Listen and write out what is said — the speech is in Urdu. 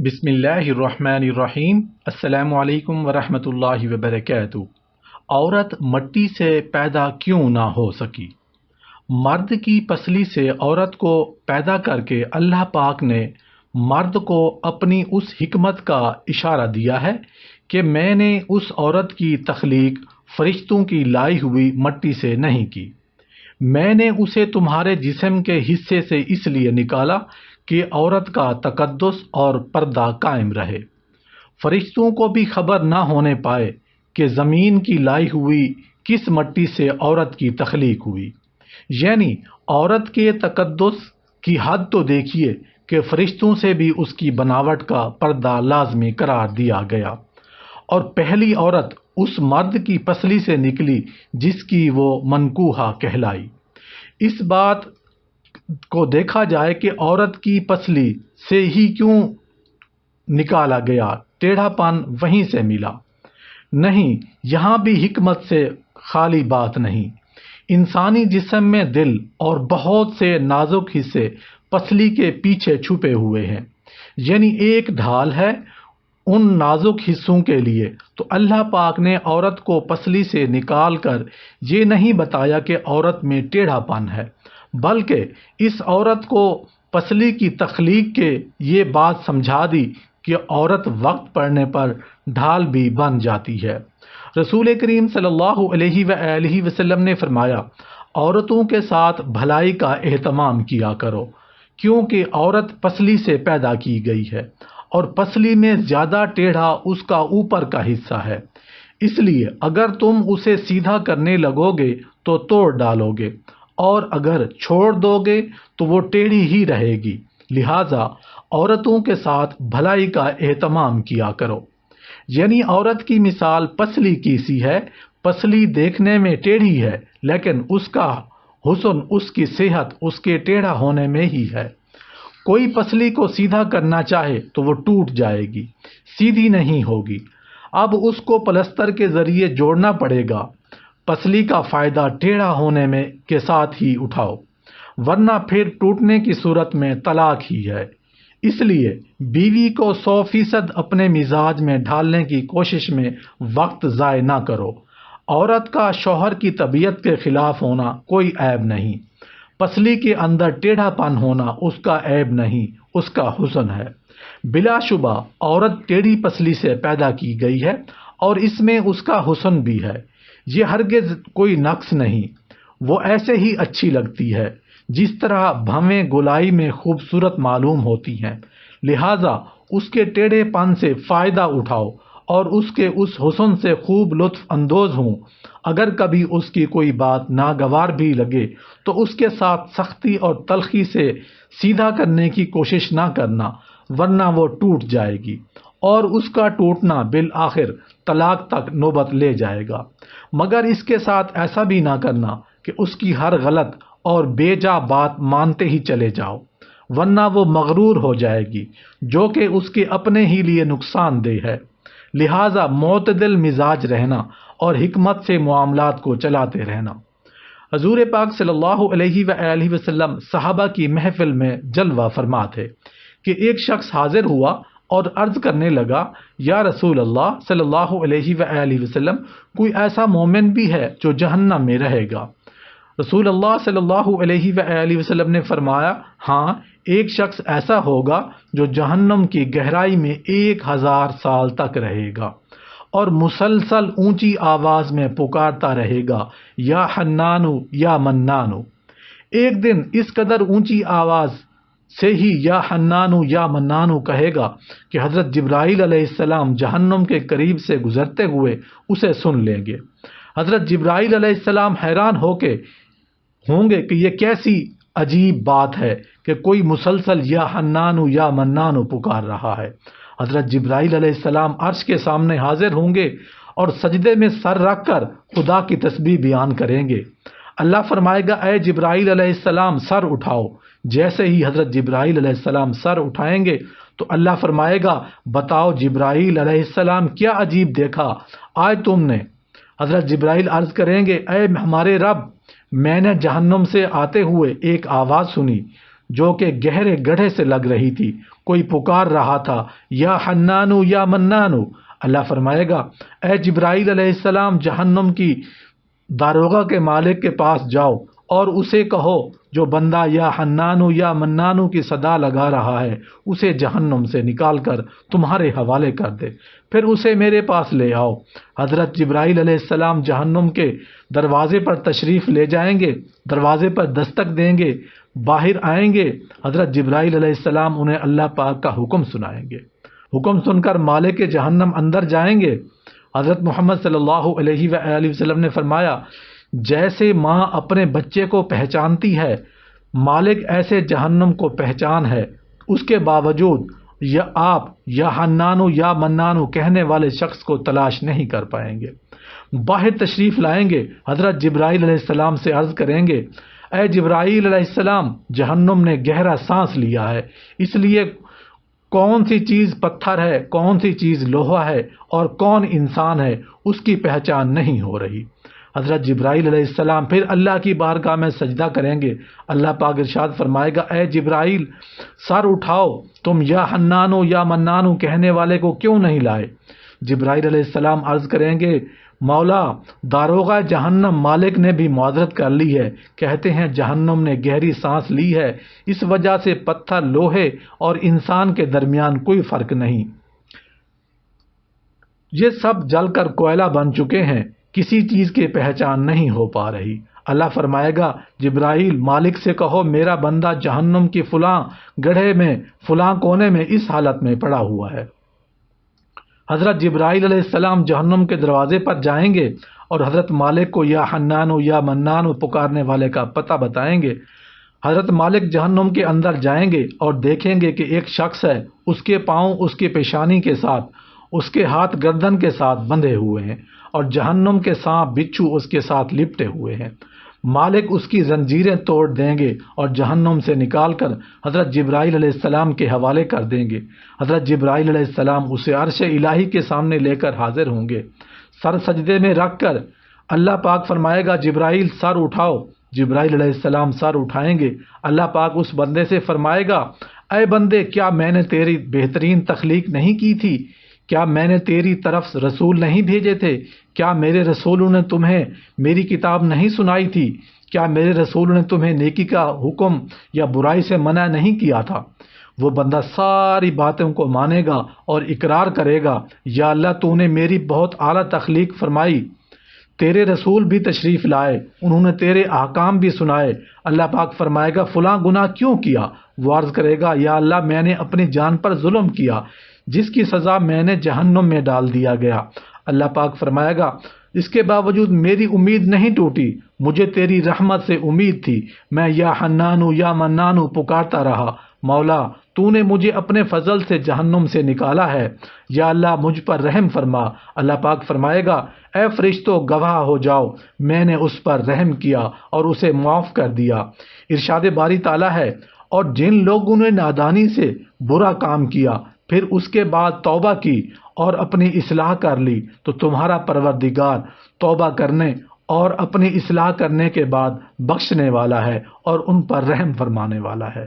بسم اللہ الرحمن الرحیم۔ السلام علیکم ورحمۃ اللہ وبرکاتہ۔ عورت مٹی سے پیدا کیوں نہ ہو سکی؟ مرد کی پسلی سے عورت کو پیدا کر کے اللہ پاک نے مرد کو اپنی اس حکمت کا اشارہ دیا ہے کہ میں نے اس عورت کی تخلیق فرشتوں کی لائی ہوئی مٹی سے نہیں کی، میں نے اسے تمہارے جسم کے حصے سے اس لیے نکالا کہ عورت کا تقدس اور پردہ قائم رہے، فرشتوں کو بھی خبر نہ ہونے پائے کہ زمین کی لائی ہوئی کس مٹی سے عورت کی تخلیق ہوئی۔ یعنی عورت کے تقدس کی حد تو دیکھیے کہ فرشتوں سے بھی اس کی بناوٹ کا پردہ لازمی قرار دیا گیا، اور پہلی عورت اس مرد کی پسلی سے نکلی جس کی وہ منکوحہ کہلائی۔ اس بات کو دیکھا جائے کہ عورت کی پسلی سے ہی کیوں نکالا گیا، ٹیڑھا پن وہیں سے ملا؟ نہیں، یہاں بھی حکمت سے خالی بات نہیں۔ انسانی جسم میں دل اور بہت سے نازک حصے پسلی کے پیچھے چھپے ہوئے ہیں، یعنی ایک ڈھال ہے ان نازک حصوں کے لیے۔ تو اللہ پاک نے عورت کو پسلی سے نکال کر یہ نہیں بتایا کہ عورت میں ٹیڑھا پن ہے، بلکہ اس عورت کو پسلی کی تخلیق کے یہ بات سمجھا دی کہ عورت وقت پڑنے پر ڈھال بھی بن جاتی ہے۔ رسول کریم صلی اللہ علیہ وآلہ وسلم نے فرمایا، عورتوں کے ساتھ بھلائی کا اہتمام کیا کرو، کیونکہ عورت پسلی سے پیدا کی گئی ہے، اور پسلی میں زیادہ ٹیڑھا اس کا اوپر کا حصہ ہے، اس لیے اگر تم اسے سیدھا کرنے لگو گے تو توڑ ڈالو گے، اور اگر چھوڑ دو گے تو وہ ٹیڑھی ہی رہے گی۔ لہٰذا عورتوں کے ساتھ بھلائی کا اہتمام کیا کرو۔ یعنی عورت کی مثال پسلی کی سی ہے، پسلی دیکھنے میں ٹیڑھی ہے لیکن اس کا حسن، اس کی صحت اس کے ٹیڑھا ہونے میں ہی ہے۔ کوئی پسلی کو سیدھا کرنا چاہے تو وہ ٹوٹ جائے گی، سیدھی نہیں ہوگی، اب اس کو پلستر کے ذریعے جوڑنا پڑے گا۔ پسلی کا فائدہ ٹیڑھا ہونے میں کے ساتھ ہی اٹھاؤ، ورنہ پھر ٹوٹنے کی صورت میں طلاق ہی ہے۔ اس لیے بیوی کو 100% اپنے مزاج میں ڈھالنے کی کوشش میں وقت ضائع نہ کرو۔ عورت کا شوہر کی طبیعت کے خلاف ہونا کوئی عیب نہیں، پسلی کے اندر ٹیڑھا پن ہونا اس کا عیب نہیں، اس کا حسن ہے۔ بلا شبہ عورت ٹیڑھی پسلی سے پیدا کی گئی ہے اور اس میں اس کا حسن بھی ہے، یہ ہرگز کوئی نقص نہیں، وہ ایسے ہی اچھی لگتی ہے جس طرح بھویں گولائی میں خوبصورت معلوم ہوتی ہیں۔ لہٰذا اس کے ٹیڑھے پن سے فائدہ اٹھاؤ اور اس کے اس حسن سے خوب لطف اندوز ہوں۔ اگر کبھی اس کی کوئی بات ناگوار بھی لگے تو اس کے ساتھ سختی اور تلخی سے سیدھا کرنے کی کوشش نہ کرنا، ورنہ وہ ٹوٹ جائے گی، اور اس کا ٹوٹنا بالآخر طلاق تک نوبت لے جائے گا۔ مگر اس کے ساتھ ایسا بھی نہ کرنا کہ اس کی ہر غلط اور بے جا بات مانتے ہی چلے جاؤ، ورنہ وہ مغرور ہو جائے گی، جو کہ اس کے اپنے ہی لیے نقصان دہ ہے۔ لہٰذا معتدل مزاج رہنا اور حکمت سے معاملات کو چلاتے رہنا۔ حضور پاک صلی اللہ علیہ وآلہ وسلم صحابہ کی محفل میں جلوہ فرما تھے کہ ایک شخص حاضر ہوا اور عرض کرنے لگا، یا رسول اللہ صلی اللہ علیہ وآلہ وسلم، کوئی ایسا مومن بھی ہے جو جہنم میں رہے گا؟ رسول اللہ صلی اللہ علیہ وآلہ وسلم نے فرمایا، ہاں، ایک شخص ایسا ہوگا جو جہنم کی گہرائی میں 1000 سال تک رہے گا اور مسلسل اونچی آواز میں پکارتا رہے گا، یا حنانو یا منانو۔ ایک دن اس قدر اونچی آواز سے ہی یا حنانو یا منانو کہے گا کہ حضرت جبرائیل علیہ السلام جہنم کے قریب سے گزرتے ہوئے اسے سن لیں گے۔ حضرت جبرائیل علیہ السلام حیران ہوں گے کہ یہ کیسی عجیب بات ہے کہ کوئی مسلسل یا حنانو یا منانو پکار رہا ہے۔ حضرت جبرائیل علیہ السلام عرش کے سامنے حاضر ہوں گے اور سجدے میں سر رکھ کر خدا کی تسبیح بیان کریں گے۔ اللہ فرمائے گا، اے جبرائیل علیہ السلام سر اٹھاؤ۔ جیسے ہی حضرت جبرائیل علیہ السلام سر اٹھائیں گے تو اللہ فرمائے گا، بتاؤ جبرائیل علیہ السلام کیا عجیب دیکھا آج تم نے؟ حضرت جبرائیل عرض کریں گے، اے ہمارے رب، میں نے جہنم سے آتے ہوئے ایک آواز سنی جو کہ گہرے گڑھے سے لگ رہی تھی، کوئی پکار رہا تھا یا حنانو یا منانو۔ اللہ فرمائے گا اے جبرائیل علیہ السلام جہنم کی داروغہ کے مالک کے پاس جاؤ اور اسے کہو جو بندہ یا حنانو یا منانو کی صدا لگا رہا ہے اسے جہنم سے نکال کر تمہارے حوالے کر دے، پھر اسے میرے پاس لے آؤ۔ حضرت جبرائیل علیہ السلام جہنم کے دروازے پر تشریف لے جائیں گے، دروازے پر دستک دیں گے، باہر آئیں گے۔ حضرت جبرائیل علیہ السلام انہیں اللہ پاک کا حکم سنائیں گے، حکم سن کر مالک جہنم اندر جائیں گے۔ حضرت محمد صلی اللہ علیہ وآلہ وسلم نے فرمایا جیسے ماں اپنے بچے کو پہچانتی ہے، مالک ایسے جہنم کو پہچان ہے، اس کے باوجود یا آپ یا حنانو یا منانو کہنے والے شخص کو تلاش نہیں کر پائیں گے۔ باہر تشریف لائیں گے، حضرت جبرائیل علیہ السلام سے عرض کریں گے اے جبرائیل علیہ السلام جہنم نے گہرا سانس لیا ہے، اس لیے کون سی چیز پتھر ہے، کون سی چیز لوہا ہے اور کون انسان ہے اس کی پہچان نہیں ہو رہی۔ حضرت جبرائیل علیہ السلام پھر اللہ کی بارگاہ میں سجدہ کریں گے۔ اللہ پاک ارشاد فرمائے گا اے جبرائیل سر اٹھاؤ، تم یا حنانو یا منانو کہنے والے کو کیوں نہیں لائے؟ جبرائیل علیہ السلام عرض کریں گے مولا داروغہ جہنم مالک نے بھی معذرت کر لی ہے، کہتے ہیں جہنم نے گہری سانس لی ہے، اس وجہ سے پتھر لوہے اور انسان کے درمیان کوئی فرق نہیں، یہ سب جل کر کوئلہ بن چکے ہیں، کسی چیز کی پہچان نہیں ہو پا رہی۔ اللہ فرمائے گا جبرائیل مالک سے کہو میرا بندہ جہنم کی فلاں گڑھے میں فلاں کونے میں اس حالت میں پڑا ہوا ہے۔ حضرت جبرائیل علیہ السلام جہنم کے دروازے پر جائیں گے اور حضرت مالک کو یا حنانو یا منانو پکارنے والے کا پتہ بتائیں گے۔ حضرت مالک جہنم کے اندر جائیں گے اور دیکھیں گے کہ ایک شخص ہے، اس کے پاؤں اس کی پیشانی کے ساتھ، اس کے ہاتھ گردن کے ساتھ بندھے ہوئے ہیں اور جہنم کے سانپ بچھو اس کے ساتھ لپٹے ہوئے ہیں۔ مالک اس کی زنجیریں توڑ دیں گے اور جہنم سے نکال کر حضرت جبرائیل علیہ السلام کے حوالے کر دیں گے۔ حضرت جبرائیل علیہ السلام اسے عرش الہی کے سامنے لے کر حاضر ہوں گے، سر سجدے میں رکھ کر۔ اللہ پاک فرمائے گا جبرائیل سر اٹھاؤ، جبرائیل علیہ السلام سر اٹھائیں گے۔ اللہ پاک اس بندے سے فرمائے گا اے بندے کیا میں نے تیری بہترین تخلیق نہیں کی تھی؟ کیا میں نے تیری طرف رسول نہیں بھیجے تھے؟ کیا میرے رسولوں نے تمہیں میری کتاب نہیں سنائی تھی؟ کیا میرے رسولوں نے تمہیں نیکی کا حکم یا برائی سے منع نہیں کیا تھا؟ وہ بندہ ساری باتوں کو مانے گا اور اقرار کرے گا یا اللہ تو نے میری بہت اعلیٰ تخلیق فرمائی، تیرے رسول بھی تشریف لائے، انہوں نے تیرے احکام بھی سنائے۔ اللہ پاک فرمائے گا فلاں گناہ کیوں کیا؟ وہ عرض کرے گا یا اللہ میں نے اپنی جان پر ظلم کیا جس کی سزا میں نے جہنم میں ڈال دیا گیا۔ اللہ پاک فرمائے گا اس کے باوجود میری امید نہیں ٹوٹی، مجھے تیری رحمت سے امید تھی، میں یا حنانو یا منانو پکارتا رہا، مولا تو نے مجھے اپنے فضل سے جہنم سے نکالا ہے، یا اللہ مجھ پر رحم فرما۔ اللہ پاک فرمائے گا اے فرشتوں گواہ ہو جاؤ میں نے اس پر رحم کیا اور اسے معاف کر دیا۔ ارشاد باری تعالیٰ ہے اور جن لوگوں نے نادانی سے برا کام کیا پھر اس کے بعد توبہ کی اور اپنی اصلاح کر لی تو تمہارا پروردگار توبہ کرنے اور اپنی اصلاح کرنے کے بعد بخشنے والا ہے اور ان پر رحم فرمانے والا ہے۔